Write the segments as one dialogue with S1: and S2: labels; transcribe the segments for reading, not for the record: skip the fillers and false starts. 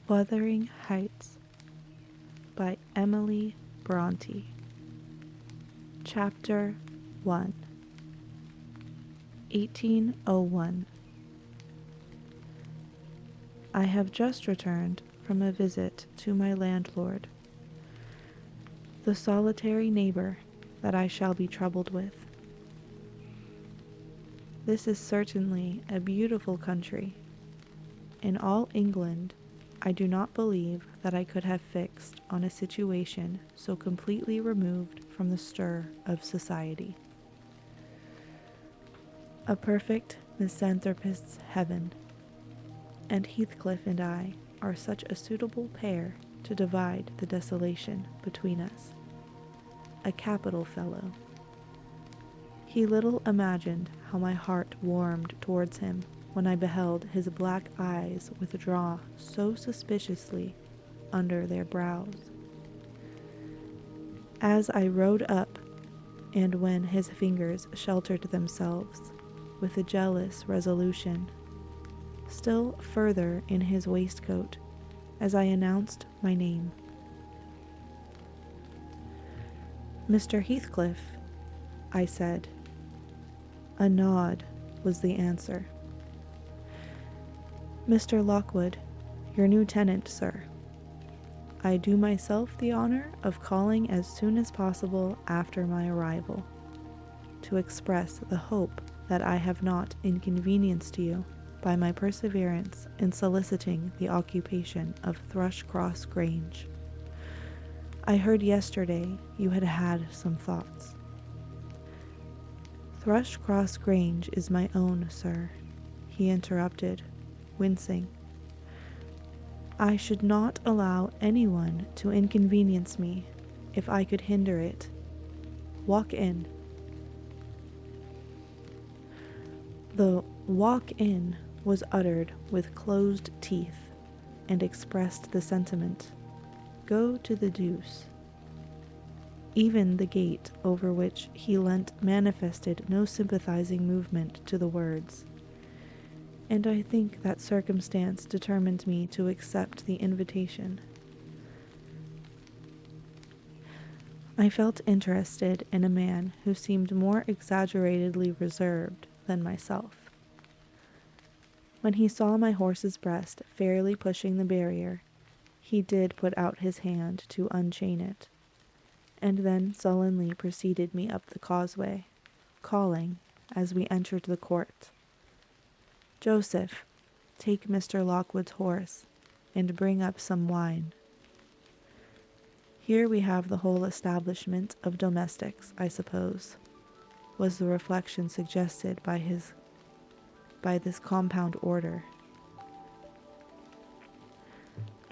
S1: Wuthering Heights by Emily Bronte. Chapter 1. 1801. I have just returned from a visit to my landlord, the solitary neighbor that I shall be troubled with. This is certainly a beautiful country. In all England, I do not believe that I could have fixed on a situation so completely removed from the stir of society. A perfect misanthropist's heaven, and Heathcliff and I are such a suitable pair to divide the desolation between us. A capital fellow. He little imagined how my heart warmed towards him when I beheld his black eyes withdraw so suspiciously under their brows. As I rode up, and when his fingers sheltered themselves with a jealous resolution still further in his waistcoat as I announced my name. "Mr. Heathcliff," I said. A nod was the answer. "Mr. Lockwood, your new tenant, sir. I do myself the honor of calling as soon as possible after my arrival, to express the hope that I have not inconvenienced you by my perseverance in soliciting the occupation of Thrushcross Grange. I heard yesterday you had had some thoughts." "Thrushcross Grange is my own, sir," he interrupted, wincing. "I should not allow anyone to inconvenience me if I could hinder it. Walk in." The "walk in" was uttered with closed teeth, and expressed the sentiment, "Go to the deuce." Even the gate over which he leant manifested no sympathizing movement to the words, and I think that circumstance determined me to accept the invitation. I felt interested in a man who seemed more exaggeratedly reserved than myself. When he saw my horse's breast fairly pushing the barrier, he did put out his hand to unchain it, and then sullenly preceded me up the causeway, calling, as we entered the court, "Joseph, take Mr. Lockwood's horse, and bring up some wine." "Here we have the whole establishment of domestics, I suppose," was the reflection suggested by this compound order.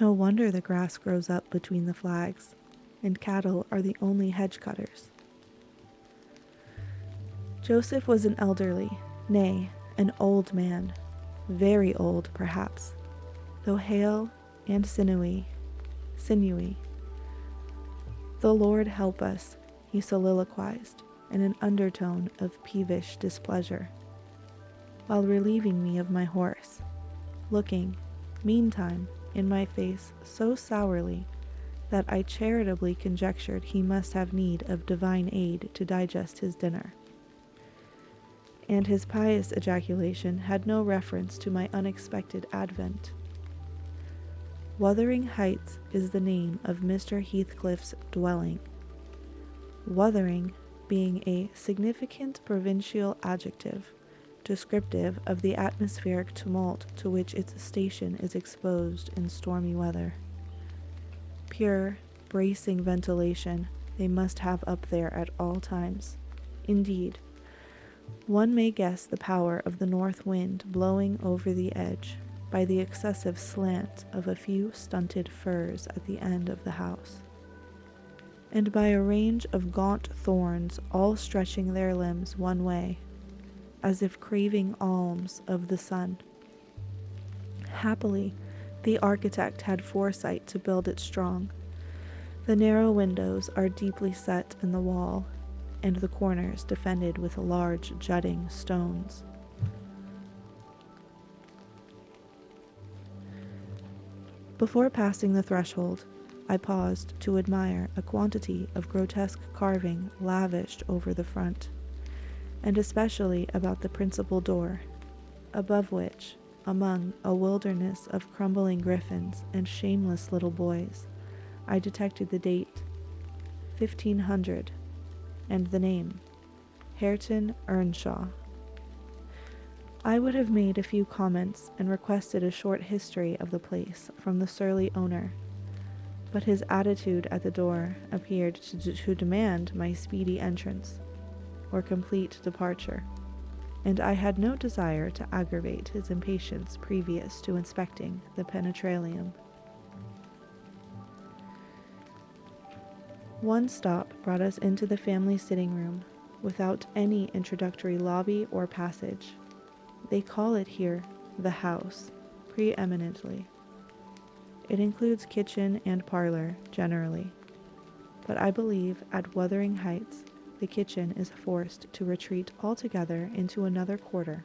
S1: No wonder the grass grows up between the flags, and cattle are the only hedge cutters. Joseph was an elderly, nay, an old man, very old perhaps, though hale and sinewy. "The Lord help us," he soliloquized in an undertone of peevish displeasure, while relieving me of my horse, looking, meantime, in my face so sourly that I charitably conjectured he must have need of divine aid to digest his dinner. And his pious ejaculation had no reference to my unexpected advent. Wuthering Heights is the name of Mr. Heathcliff's dwelling, Wuthering being a significant provincial adjective, descriptive of the atmospheric tumult to which its station is exposed in stormy weather. Pure, bracing ventilation they must have up there at all times. Indeed, one may guess the power of the north wind blowing over the edge by the excessive slant of a few stunted firs at the end of the house, and by a range of gaunt thorns all stretching their limbs one way, as if craving alms of the sun. Happily, the architect had foresight to build it strong. The narrow windows are deeply set in the wall, and the corners defended with large jutting stones. Before passing the threshold, I paused to admire a quantity of grotesque carving lavished over the front, and especially about the principal door, above which, among a wilderness of crumbling griffins and shameless little boys, I detected the date, 1500, and the name, Hareton Earnshaw. I would have made a few comments and requested a short history of the place from the surly owner, but his attitude at the door appeared to demand my speedy entrance, or complete departure, and I had no desire to aggravate his impatience previous to inspecting the penetralium. One stop brought us into the family sitting room, without any introductory lobby or passage. They call it here the house, preeminently. It includes kitchen and parlor, generally, but I believe at Wuthering Heights, the kitchen is forced to retreat altogether into another quarter.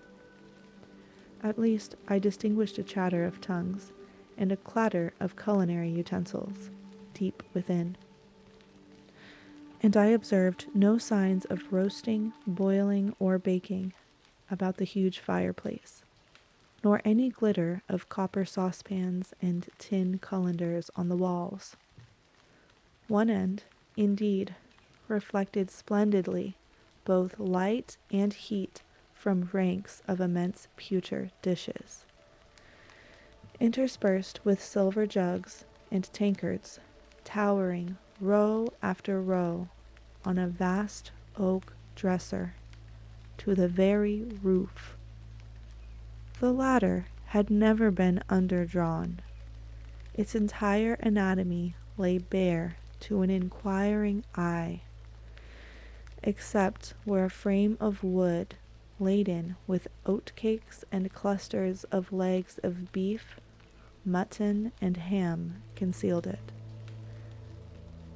S1: At least I distinguished a chatter of tongues and a clatter of culinary utensils deep within, and I observed no signs of roasting, boiling, or baking about the huge fireplace, nor any glitter of copper saucepans and tin colanders on the walls. One end, indeed, reflected splendidly both light and heat from ranks of immense pewter dishes, interspersed with silver jugs and tankards, towering row after row on a vast oak dresser to the very roof. The latter had never been underdrawn. Its entire anatomy lay bare to an inquiring eye, except where a frame of wood laden with oatcakes and clusters of legs of beef, mutton, and ham concealed it.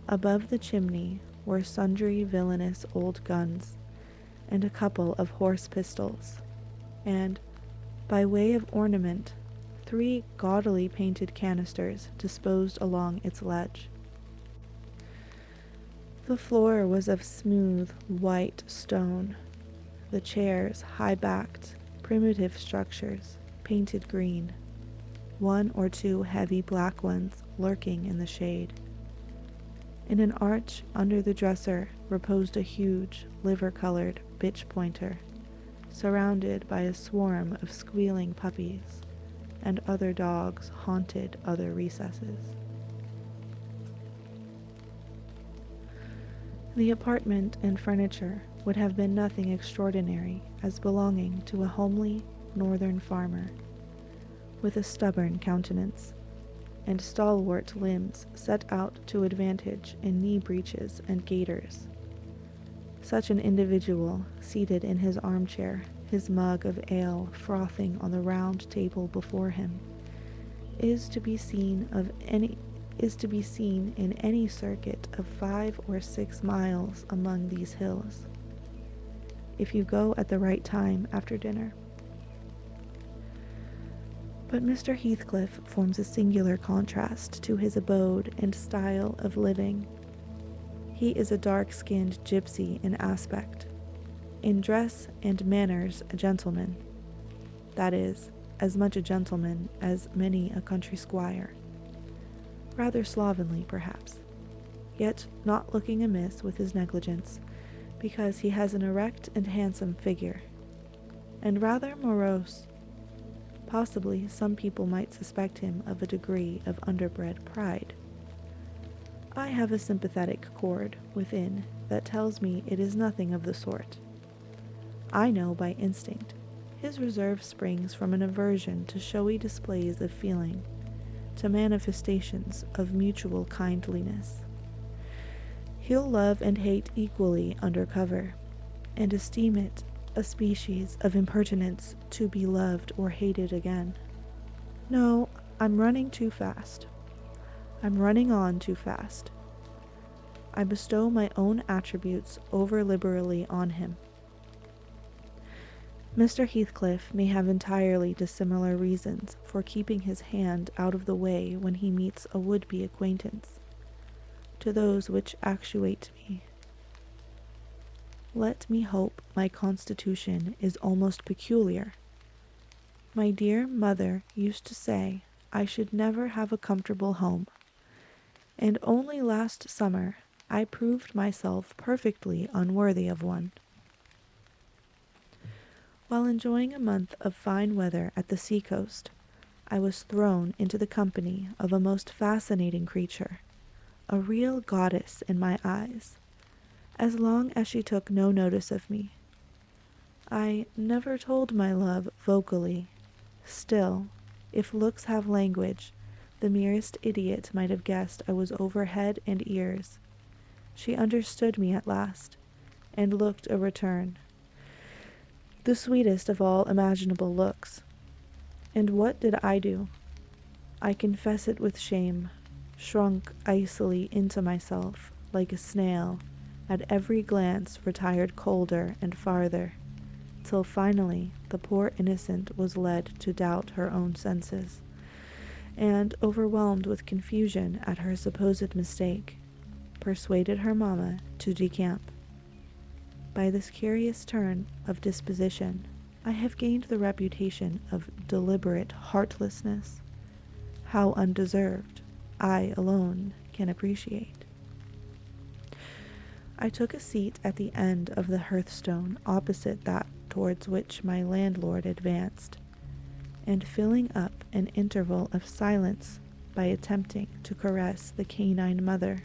S1: Above the chimney were sundry villainous old guns, and a couple of horse pistols, and, by way of ornament, 3 gaudily painted canisters disposed along its ledge. The floor was of smooth, white stone, the chairs high-backed, primitive structures, painted green, 1 or 2 heavy black ones lurking in the shade. In an arch under the dresser reposed a huge, liver-colored bitch pointer, surrounded by a swarm of squealing puppies, and other dogs haunted other recesses. The apartment and furniture would have been nothing extraordinary as belonging to a homely northern farmer, with a stubborn countenance, and stalwart limbs set out to advantage in knee breeches and gaiters. Such an individual, seated in his armchair, his mug of ale frothing on the round table before him, is to be seen in any circuit of 5 or 6 miles among these hills, if you go at the right time after dinner. But Mr. Heathcliff forms a singular contrast to his abode and style of living. He is a dark-skinned gypsy in aspect, in dress and manners a gentleman, that is, as much a gentleman as many a country squire, rather slovenly perhaps, yet not looking amiss with his negligence, because he has an erect and handsome figure, and rather morose. Possibly some people might suspect him of a degree of underbred pride. I have a sympathetic chord within that tells me it is nothing of the sort. I know by instinct his reserve springs from an aversion to showy displays of feeling, to manifestations of mutual kindliness. He'll love and hate equally under cover, and esteem it a species of impertinence to be loved or hated again. No, I'm running too fast. I'm running on too fast. I bestow my own attributes over liberally on him. Mr. Heathcliff may have entirely dissimilar reasons for keeping his hand out of the way when he meets a would-be acquaintance. To those which actuate me, let me hope my constitution is almost peculiar. My dear mother used to say I should never have a comfortable home, and only last summer I proved myself perfectly unworthy of one. While enjoying a month of fine weather at the sea-coast, I was thrown into the company of a most fascinating creature, a real goddess in my eyes, as long as she took no notice of me. I never told my love vocally. Still, if looks have language, the merest idiot might have guessed I was over head and ears. She understood me at last, and looked a return, the sweetest of all imaginable looks. And what did I do? I confess it with shame, shrunk icily into myself, like a snail, at every glance retired colder and farther, till finally the poor innocent was led to doubt her own senses, and, overwhelmed with confusion at her supposed mistake, persuaded her mamma to decamp. By this curious turn of disposition, I have gained the reputation of deliberate heartlessness, how undeserved, I alone can appreciate. I took a seat at the end of the hearthstone opposite that towards which my landlord advanced, and filling up an interval of silence by attempting to caress the canine mother,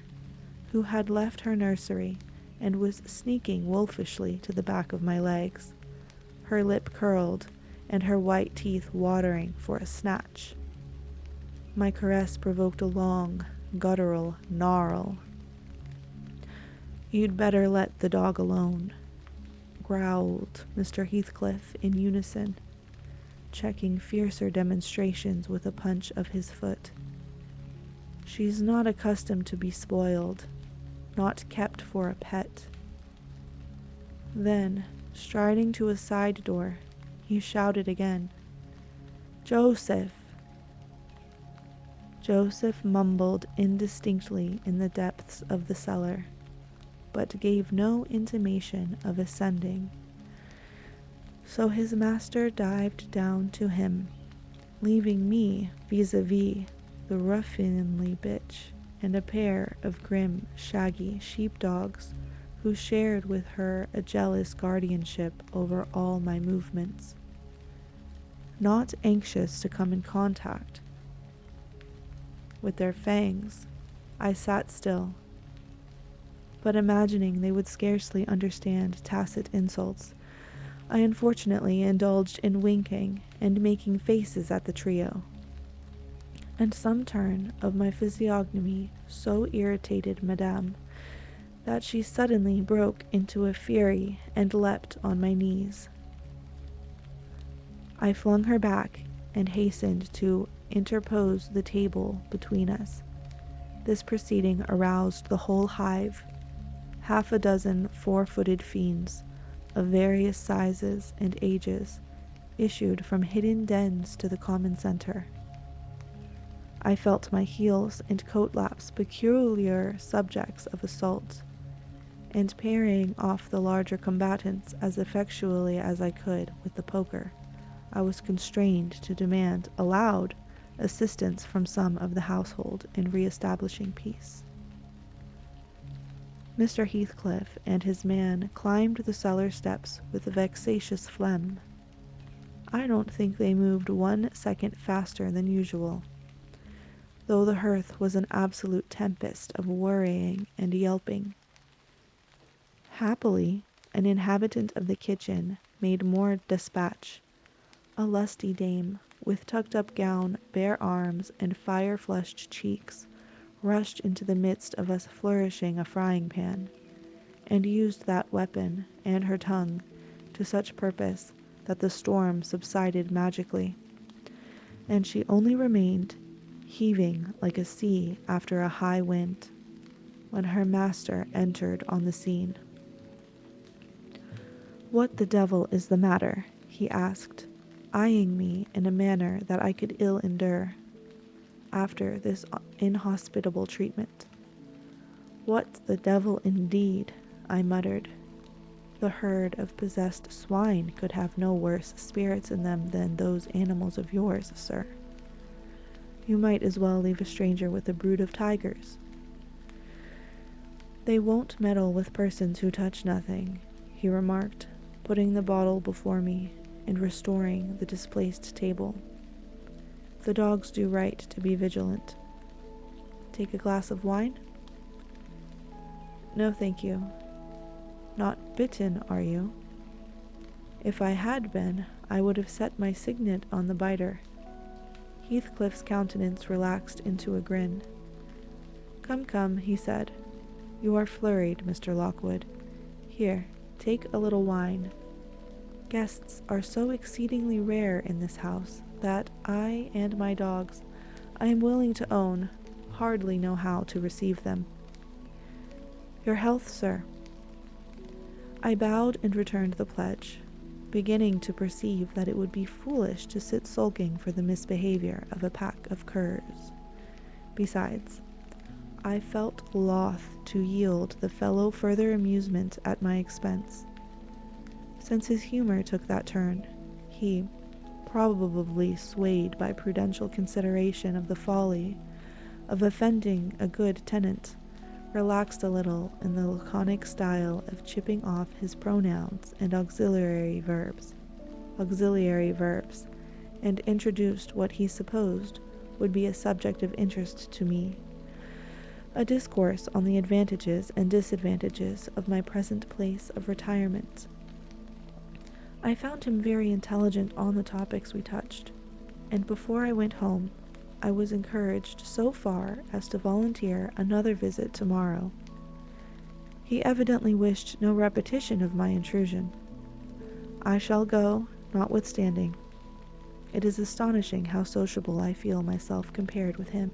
S1: who had left her nursery and was sneaking wolfishly to the back of my legs, her lip curled and her white teeth watering for a snatch. My caress provoked a long, guttural gnarl. "You'd better let the dog alone," growled Mr. Heathcliff in unison, checking fiercer demonstrations with a punch of his foot. "She's not accustomed to be spoiled, not kept for a pet." Then, striding to a side door, he shouted again, "Joseph!" Joseph mumbled indistinctly in the depths of the cellar, but gave no intimation of ascending. So his master dived down to him, leaving me vis-a-vis the ruffianly bitch and a pair of grim, shaggy sheepdogs who shared with her a jealous guardianship over all my movements. Not anxious to come in contact with their fangs, I sat still, but imagining they would scarcely understand tacit insults, I unfortunately indulged in winking and making faces at the trio, and some turn of my physiognomy so irritated Madame that she suddenly broke into a fury and leapt on my knees. I flung her back and hastened to interpose the table between us. This proceeding aroused the whole hive. Half a dozen four-footed fiends of various sizes and ages issued from hidden dens to the common center. I felt my heels and coat laps peculiar subjects of assault, and parrying off the larger combatants as effectually as I could with the poker, I was constrained to demand aloud assistance from some of the household in re-establishing peace. Mr. Heathcliff and his man climbed the cellar steps with a vexatious phlegm. I don't think they moved 1 second faster than usual, though the hearth was an absolute tempest of worrying and yelping. Happily, an inhabitant of the kitchen made more despatch. A lusty dame, with tucked-up gown, bare arms, and fire-flushed cheeks, rushed into the midst of us flourishing a frying-pan, and used that weapon and her tongue to such purpose that the storm subsided magically, and she only remained heaving like a sea after a high wind, when her master entered on the scene. "What the devil is the matter?" he asked, eyeing me in a manner that I could ill endure after this inhospitable treatment. "What the devil indeed," I muttered. "The herd of possessed swine could have no worse spirits in them than those animals of yours, sir. You might as well leave a stranger with a brood of tigers." "They won't meddle with persons who touch nothing," he remarked, putting the bottle before me and restoring the displaced table. "The dogs do right to be vigilant. Take a glass of wine?" "No, thank you. Not bitten, are you?" If I had been, I would have set my signet on the biter. Heathcliff's countenance relaxed into a grin. "Come, come," he said. "You are flurried, Mr. Lockwood. Here, take a little wine. Guests are so exceedingly rare in this house that I and my dogs, I am willing to own, hardly know how to receive them. Your health, sir." I bowed and returned the pledge, beginning to perceive that it would be foolish to sit sulking for the misbehavior of a pack of curs. Besides, I felt loth to yield the fellow further amusement at my expense. Since his humor took that turn, he, probably swayed by prudential consideration of the folly of offending a good tenant, relaxed a little in the laconic style of chipping off his pronouns and auxiliary verbs, and introduced what he supposed would be a subject of interest to me, a discourse on the advantages and disadvantages of my present place of retirement. I found him very intelligent on the topics we touched, and before I went home, I was encouraged so far as to volunteer another visit tomorrow. He evidently wished no repetition of my intrusion. I shall go, notwithstanding. It is astonishing how sociable I feel myself compared with him.